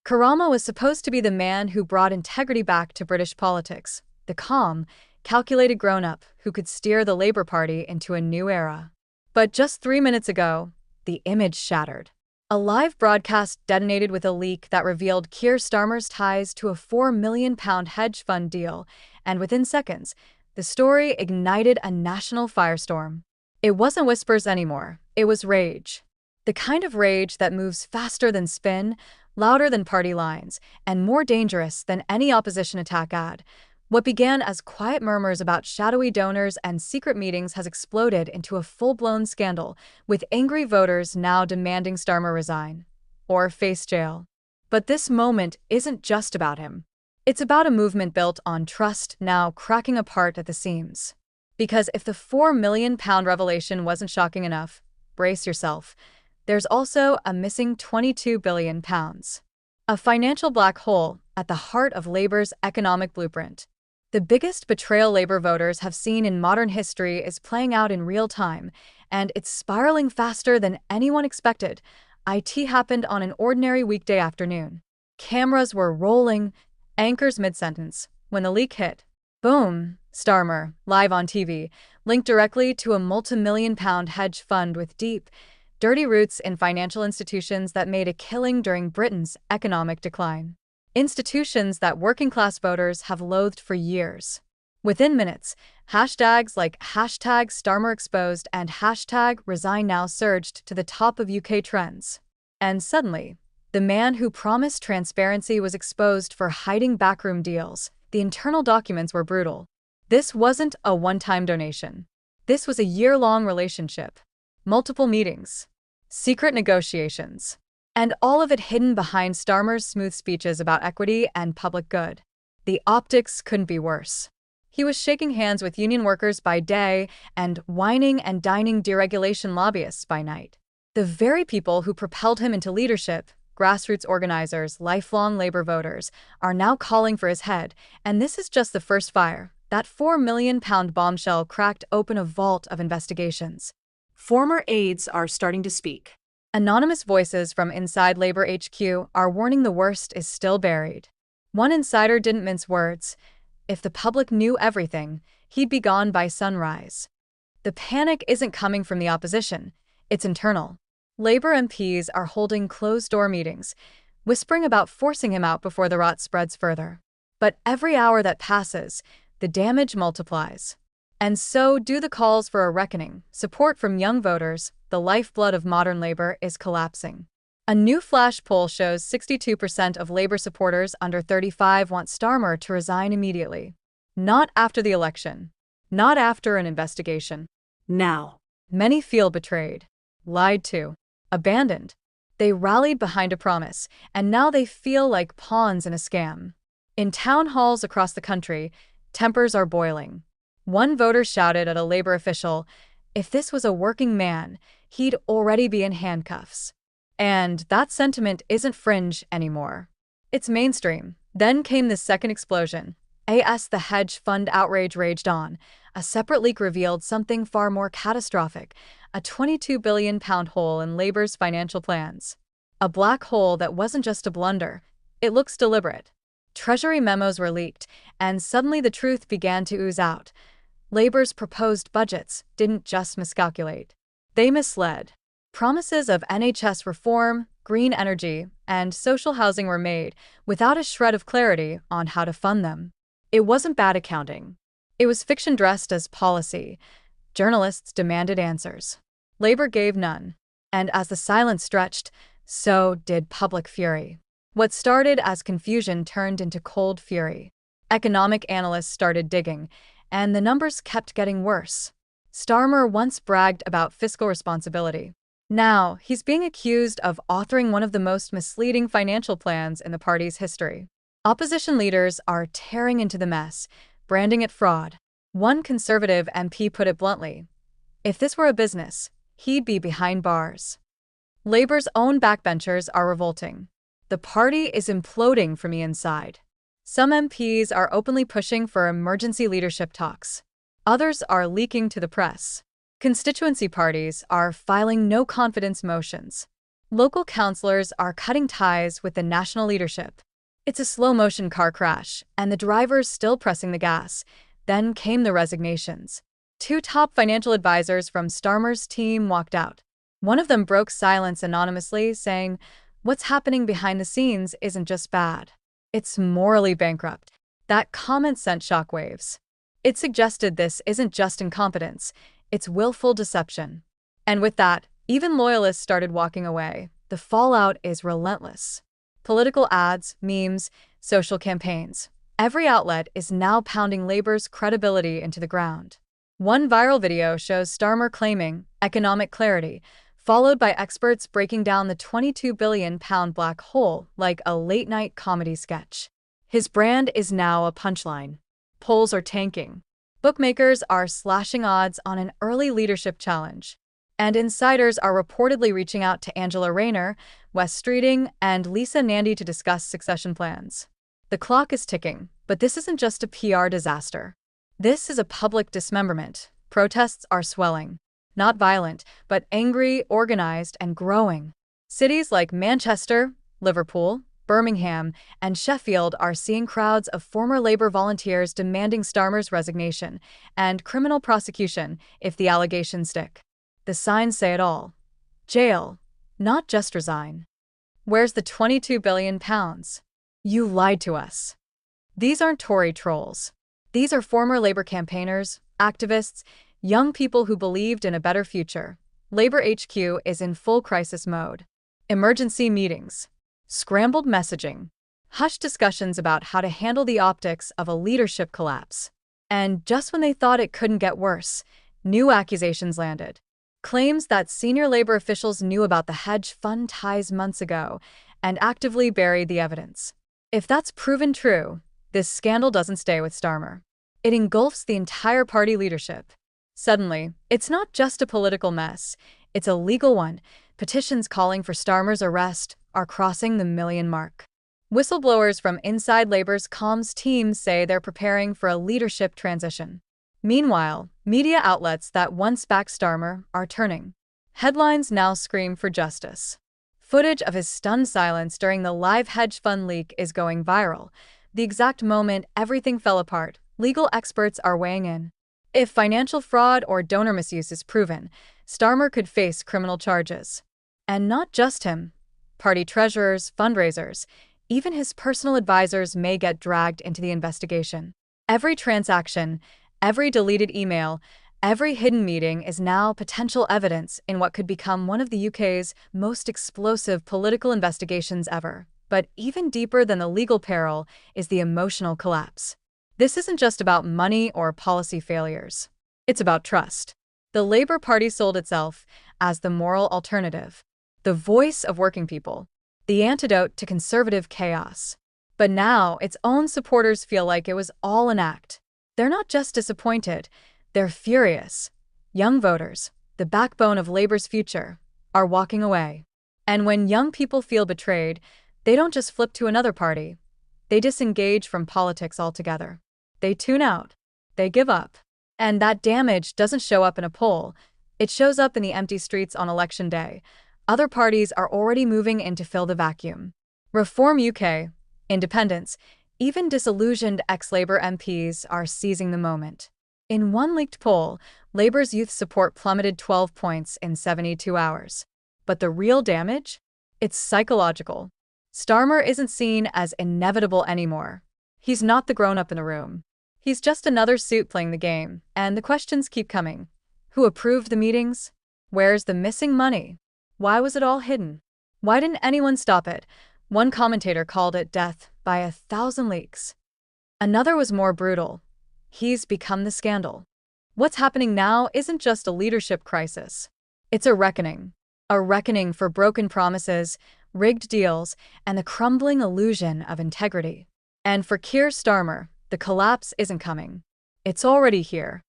Karama was supposed to be the man who brought integrity back to British politics, the calm, calculated grown-up who could steer the Labour Party into a new era. But just 3 minutes ago, the image shattered. A live broadcast detonated with a leak that revealed Keir Starmer's ties to a £4 million hedge fund deal, and within seconds, the story ignited a national firestorm. It wasn't whispers anymore, it was rage. The kind of rage that moves faster than spin, louder than party lines, and more dangerous than any opposition attack ad. What began as quiet murmurs about shadowy donors and secret meetings has exploded into a full-blown scandal, with angry voters now demanding Starmer resign or face jail. But this moment isn't just about him. It's about a movement built on trust now cracking apart at the seams. Because if the £4 million revelation wasn't shocking enough, brace yourself, there's also a missing £22 billion. A financial black hole at the heart of Labour's economic blueprint. The biggest betrayal Labour voters have seen in modern history is playing out in real time, and it's spiraling faster than anyone expected. It happened on an ordinary weekday afternoon. Cameras were rolling, anchors mid-sentence, when the leak hit. Boom! Starmer, live on TV, linked directly to a multi-million-pound hedge fund with deep, dirty roots in financial institutions that made a killing during Britain's economic decline. Institutions that working-class voters have loathed for years. Within minutes, hashtags like #StarmerExposed and #ResignNow surged to the top of UK trends. And suddenly, the man who promised transparency was exposed for hiding backroom deals. The internal documents were brutal. This wasn't a one-time donation. This was a year-long relationship. Multiple meetings. Secret negotiations. And all of it hidden behind Starmer's smooth speeches about equity and public good. The optics couldn't be worse. He was shaking hands with union workers by day and whining and dining deregulation lobbyists by night. The very people who propelled him into leadership, grassroots organizers, lifelong Labour voters, are now calling for his head, and this is just the first fire. That £4 million bombshell cracked open a vault of investigations. Former aides are starting to speak. Anonymous voices from inside Labour HQ are warning the worst is still buried. One insider didn't mince words. If the public knew everything, he'd be gone by sunrise. The panic isn't coming from the opposition, it's internal. Labour MPs are holding closed-door meetings, whispering about forcing him out before the rot spreads further. But every hour that passes, the damage multiplies. And so do the calls for a reckoning. Support from young voters, the lifeblood of modern Labour, is collapsing. A new flash poll shows 62% of Labour supporters under 35 want Starmer to resign immediately. Not after the election. Not after an investigation. Now. Many feel betrayed, lied to, abandoned. They rallied behind a promise, and now they feel like pawns in a scam. In town halls across the country, tempers are boiling. One voter shouted at a Labour official, if this was a working man, he'd already be in handcuffs. And that sentiment isn't fringe anymore. It's mainstream. Then came the second explosion. The hedge fund outrage raged on. A separate leak revealed something far more catastrophic, a £22 billion hole in Labour's financial plans. A black hole that wasn't just a blunder, it looks deliberate. Treasury memos were leaked, and suddenly the truth began to ooze out. Labour's proposed budgets didn't just miscalculate. They misled. Promises of NHS reform, green energy, and social housing were made without a shred of clarity on how to fund them. It wasn't bad accounting. It was fiction dressed as policy. Journalists demanded answers. Labour gave none. And as the silence stretched, so did public fury. What started as confusion turned into cold fury. Economic analysts started digging, and the numbers kept getting worse. Starmer once bragged about fiscal responsibility. Now, he's being accused of authoring one of the most misleading financial plans in the party's history. Opposition leaders are tearing into the mess, branding it fraud. One Conservative MP put it bluntly, if this were a business, he'd be behind bars. Labour's own backbenchers are revolting. The party is imploding from the inside. Some MPs are openly pushing for emergency leadership talks. Others are leaking to the press. Constituency parties are filing no-confidence motions. Local councillors are cutting ties with the national leadership. It's a slow-motion car crash, and the driver's still pressing the gas. Then came the resignations. Two top financial advisors from Starmer's team walked out. One of them broke silence anonymously, saying, "What's happening behind the scenes isn't just bad. It's morally bankrupt." That comment sent shockwaves. It suggested this isn't just incompetence, it's willful deception. And with that, even loyalists started walking away. The fallout is relentless. Political ads, memes, social campaigns. Every outlet is now pounding Labour's credibility into the ground. One viral video shows Starmer claiming economic clarity, followed by experts breaking down the £22 billion black hole like a late-night comedy sketch. His brand is now a punchline. Polls are tanking. Bookmakers are slashing odds on an early leadership challenge. And insiders are reportedly reaching out to Angela Rayner, Wes Streeting, and Lisa Nandy to discuss succession plans. The clock is ticking, but this isn't just a PR disaster. This is a public dismemberment. Protests are swelling. Not violent, but angry, organized, and growing. Cities like Manchester, Liverpool, Birmingham, and Sheffield are seeing crowds of former Labour volunteers demanding Starmer's resignation and criminal prosecution if the allegations stick. The signs say it all. Jail, not just resign. Where's the £22 billion? You lied to us. These aren't Tory trolls. These are former Labour campaigners, activists, young people who believed in a better future. Labour HQ is in full crisis mode. Emergency meetings, scrambled messaging, hushed discussions about how to handle the optics of a leadership collapse. And just when they thought it couldn't get worse, new accusations landed. Claims that senior Labour officials knew about the hedge fund ties months ago and actively buried the evidence. If that's proven true, this scandal doesn't stay with Starmer. It engulfs the entire party leadership. Suddenly, it's not just a political mess, it's a legal one. Petitions calling for Starmer's arrest are crossing the million mark. Whistleblowers from inside Labour's comms team say they're preparing for a leadership transition. Meanwhile, media outlets that once backed Starmer are turning. Headlines now scream for justice. Footage of his stunned silence during the live hedge fund leak is going viral. The exact moment everything fell apart, legal experts are weighing in. If financial fraud or donor misuse is proven, Starmer could face criminal charges. And not just him. Party treasurers, fundraisers, even his personal advisors may get dragged into the investigation. Every transaction, every deleted email, every hidden meeting is now potential evidence in what could become one of the UK's most explosive political investigations ever. But even deeper than the legal peril is the emotional collapse. This isn't just about money or policy failures. It's about trust. The Labour Party sold itself as the moral alternative, the voice of working people, the antidote to conservative chaos. But now its own supporters feel like it was all an act. They're not just disappointed, they're furious. Young voters, the backbone of Labour's future, are walking away. And when young people feel betrayed, they don't just flip to another party. They disengage from politics altogether. They tune out. They give up. And that damage doesn't show up in a poll. It shows up in the empty streets on election day. Other parties are already moving in to fill the vacuum. Reform UK, independents, even disillusioned ex-Labour MPs are seizing the moment. In one leaked poll, Labour's youth support plummeted 12 points in 72 hours. But the real damage? It's psychological. Starmer isn't seen as inevitable anymore. He's not the grown-up in the room. He's just another suit playing the game, and the questions keep coming. Who approved the meetings? Where's the missing money? Why was it all hidden? Why didn't anyone stop it? One commentator called it death by 1,000 leaks. Another was more brutal. He's become the scandal. What's happening now isn't just a leadership crisis. It's a reckoning. A reckoning for broken promises, rigged deals, and the crumbling illusion of integrity. And for Keir Starmer, the collapse isn't coming. It's already here.